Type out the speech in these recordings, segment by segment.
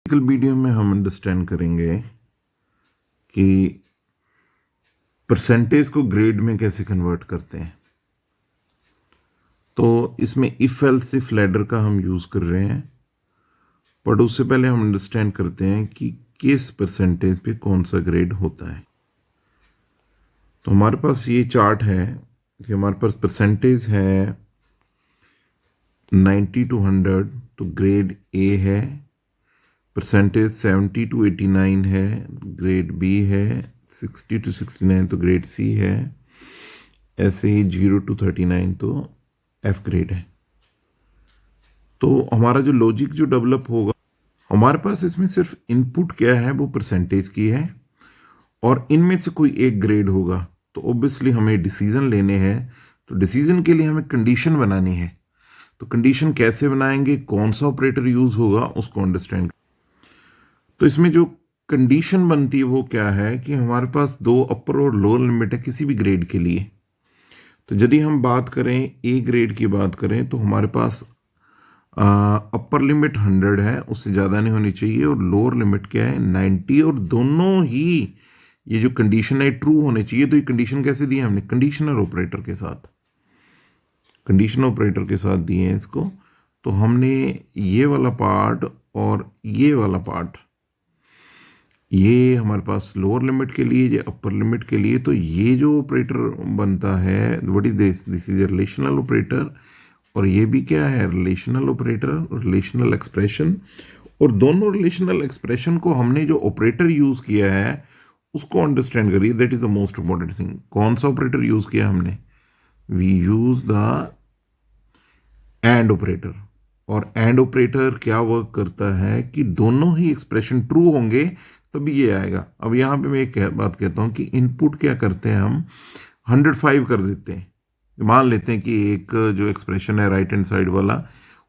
कल वीडियो में हम अंडरस्टैंड करेंगे कि परसेंटेज को ग्रेड में कैसे कन्वर्ट करते हैं। तो इसमें इफ एल्स इफ लैडर का हम यूज़ कर रहे हैं, बट उससे पहले हम अंडरस्टैंड करते हैं कि किस परसेंटेज पे कौन सा ग्रेड होता है। तो हमारे पास ये चार्ट है कि हमारे पास परसेंटेज है 90 to 100, तो ग्रेड ए है। परसेंटेज 70 to 89 है, ग्रेड बी है। 60 to 69 तो ग्रेड सी है। ऐसे ही 0 to 39 तो एफ ग्रेड है। तो हमारा जो लॉजिक जो डेवलप होगा, हमारे पास इसमें सिर्फ इनपुट क्या है, वो परसेंटेज की है, और इनमें से कोई एक ग्रेड होगा। तो ऑब्वियसली हमें डिसीजन लेने हैं, तो डिसीजन के लिए हमें कंडीशन बनानी है। तो कंडीशन कैसे बनाएंगे, कौन सा ऑपरेटर यूज होगा, उसको अंडरस्टैंड। तो इसमें जो कंडीशन बनती है वो क्या है कि हमारे पास दो अपर और लोअर लिमिट है किसी भी ग्रेड के लिए। तो यदि हम बात करें ए ग्रेड की बात करें, तो हमारे पास अपर लिमिट 100 है, उससे ज़्यादा नहीं होनी चाहिए, और लोअर लिमिट क्या है 90, और दोनों ही ये जो कंडीशन है ट्रू होने चाहिए। तो ये कंडीशन कैसे दी है हमने, कंडीशनल ऑपरेटर के साथ, कंडीशनल ऑपरेटर के साथ दिए हैं इसको। तो हमने ये वाला पार्ट और ये वाला पार्ट, ये हमारे पास लोअर लिमिट के लिए, ये अपर लिमिट के लिए। तो ये जो ऑपरेटर बनता है, what is this is a relational operator, और ये भी क्या है, रिलेशनल ऑपरेटर, रिलेशनल एक्सप्रेशन। और दोनों रिलेशनल एक्सप्रेशन को हमने जो ऑपरेटर यूज किया है उसको अंडरस्टैंड करिए, that is the most important thing. कौन सा ऑपरेटर यूज किया हमने, we use the and operator. और एंड ऑपरेटर क्या वर्क करता है कि दोनों ही एक्सप्रेशन ट्रू होंगे तभी ये आएगा। अब यहाँ पे मैं एक बात कहता हूँ कि इनपुट क्या करते हैं हम, 105 कर देते हैं। मान लेते हैं कि एक जो एक्सप्रेशन है राइट हैंड साइड वाला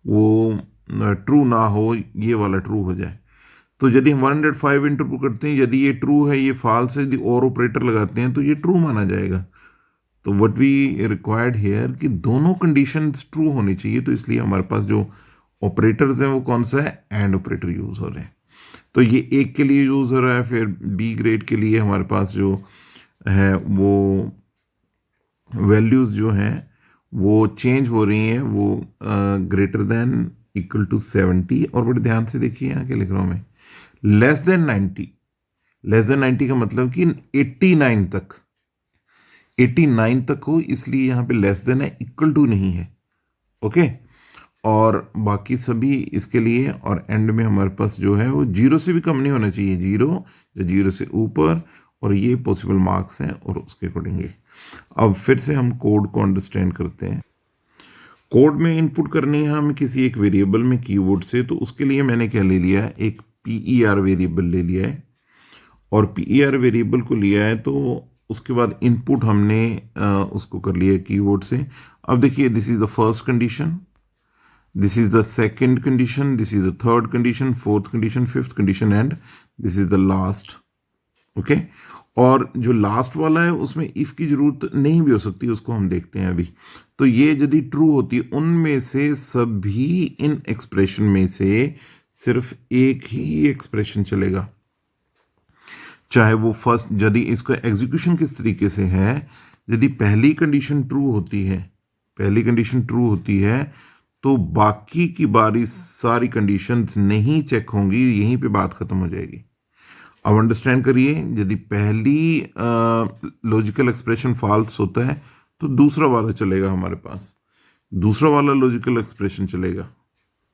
वो ट्रू ना हो, ये वाला ट्रू हो जाए। तो यदि हम 105 इंटरप्रेट करते हैं, यदि ये ट्रू है, ये फॉल्स है, यदि और ऑपरेटर लगाते हैं तो ये ट्रू माना जाएगा। तो व्हाट वी रिक्वायर्ड हेयर कि दोनों कंडीशंस ट्रू होनी चाहिए। तो इसलिए हमारे पास जो ऑपरेटर्स हैं वो कौन सा है, एंड ऑपरेटर यूज हो रहे हैं। तो ये एक के लिए यूज हो रहा है, फिर बी ग्रेड के लिए हमारे पास जो है वो वैल्यूज जो हैं वो चेंज हो रही हैं, वो ग्रेटर देन इक्वल टू 70। और बड़े ध्यान से देखिए यहाँ के लिख रहा हूँ मैं, लेस देन 90। लेस देन 90 का मतलब कि 89 तक, 89 तक हो, इसलिए यहाँ पे लेस देन है, इक्वल टू नहीं है। ओके, और बाकी सभी इसके लिए। और एंड में हमारे पास जो है वो 0 से भी कम नहीं होना चाहिए, 0 या 0 से ऊपर, और ये पॉसिबल मार्क्स हैं और उसके अकॉर्डिंग ये। अब फिर से हम कोड को अंडरस्टैंड करते हैं। कोड में इनपुट करनी है हमें किसी एक वेरिएबल में कीवर्ड से, तो उसके लिए मैंने क्या ले लिया है, एक PER वेरिएबल ले लिया है। और PER वेरिएबल को लिया है तो उसके बाद इनपुट हमने उसको कर लिया कीवर्ड से। अब देखिए, this is the first condition, this is the second condition, this is the third condition, fourth condition, fifth condition, and this is the last. Okay, और जो लास्ट वाला है उसमें इफ की जरूरत नहीं भी हो सकती, उसको हम देखते हैं अभी। तो ये यदि ट्रू होती है, उनमें से सभी इन एक्सप्रेशन में से सिर्फ एक ही एक्सप्रेशन चलेगा, चाहे वो फर्स्ट। यदि इसका एग्जीक्यूशन किस तरीके से है, यदि पहली कंडीशन ट्रू होती है, पहली कंडीशन ट्रू होती है, तो बाकी की बारी सारी कंडीशंस नहीं चेक होंगी, यहीं पे बात खत्म हो जाएगी। अब अंडरस्टैंड करिए, यदि पहली लॉजिकल एक्सप्रेशन फॉल्स होता है तो दूसरा वाला चलेगा, हमारे पास दूसरा वाला लॉजिकल एक्सप्रेशन चलेगा।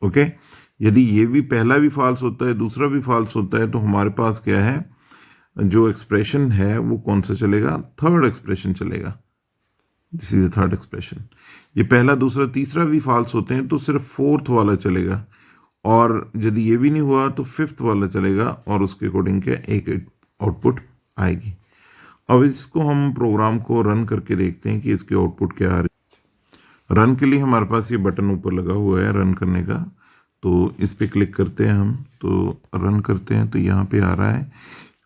ओके, यदि ये भी पहला भी फॉल्स होता है, दूसरा भी फॉल्स होता है, तो हमारे पास क्या है, जो एक्सप्रेशन है वो कौन सा चलेगा, थर्ड एक्सप्रेशन चलेगा। This is the third expression. ये पहला, दूसरा, तीसरा भी फॉल्स होते हैं तो सिर्फ फोर्थ वाला चलेगा, और यदि ये भी नहीं हुआ तो फिफ्थ वाला चलेगा, और उसके अकॉर्डिंग क्या एक आउटपुट आएगी। अब इसको हम प्रोग्राम को रन करके देखते हैं कि इसकी आउटपुट क्या आ रही है। रन के लिए हमारे पास ये बटन ऊपर लगा हुआ है रन करने का, तो इस पर क्लिक करते हैं हम, तो रन करते हैं तो यहाँ पे आ रहा है।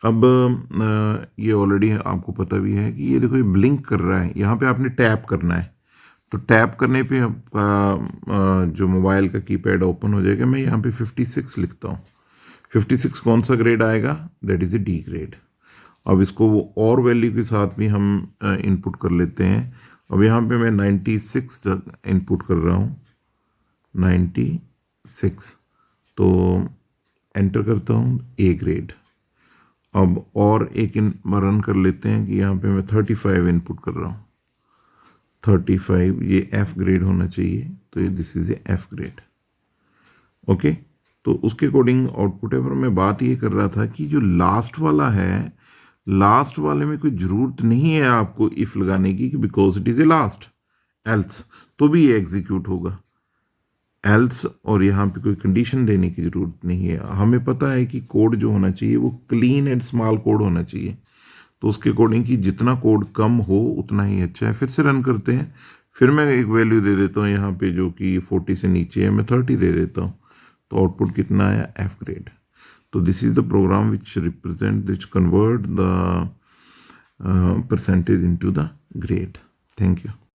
अब ये ऑलरेडी आपको पता भी है कि ये देखो, ये ब्लिंक कर रहा है। यहाँ पे आपने टैप करना है, तो टैप करने पे आपका जो मोबाइल का कीपैड ओपन हो जाएगा। मैं यहाँ पे 56 लिखता हूँ, 56 कौन सा ग्रेड आएगा? That is A D grade. अब इसको वो और वैल्यू के साथ भी हम इनपुट कर लेते हैं। अब यहाँ पे मैं 96 तक इनपुट कर रहा हूँ, 96, तो एंटर करता हूँ ए ग्रेड। अब और एक रन कर लेते हैं कि यहाँ पे मैं 35 इनपुट कर रहा हूँ, 35, ये एफ ग्रेड होना चाहिए, तो ये this is A F grade. Okay, तो उसके अकॉर्डिंग आउटपुट है। पर मैं बात ये कर रहा था कि जो लास्ट वाला है, लास्ट वाले में कोई ज़रूरत नहीं है आपको इफ़ लगाने की, कि because it is a last, else तो भी ये एग्जीक्यूट होगा, एल्स, और यहाँ पे कोई कंडीशन देने की ज़रूरत नहीं है। हमें पता है कि कोड जो होना चाहिए वो क्लीन एंड स्मॉल कोड होना चाहिए, तो उसके अकॉर्डिंग कि जितना कोड कम हो उतना ही अच्छा है। फिर से रन करते हैं, फिर मैं एक वैल्यू दे देता हूँ यहाँ पे जो कि 40 से नीचे है, मैं 30 दे देता हूँ, तो आउटपुट कितना आया? F grade. तो this is the program which represent, which convert the percentage into the grade. Thank you.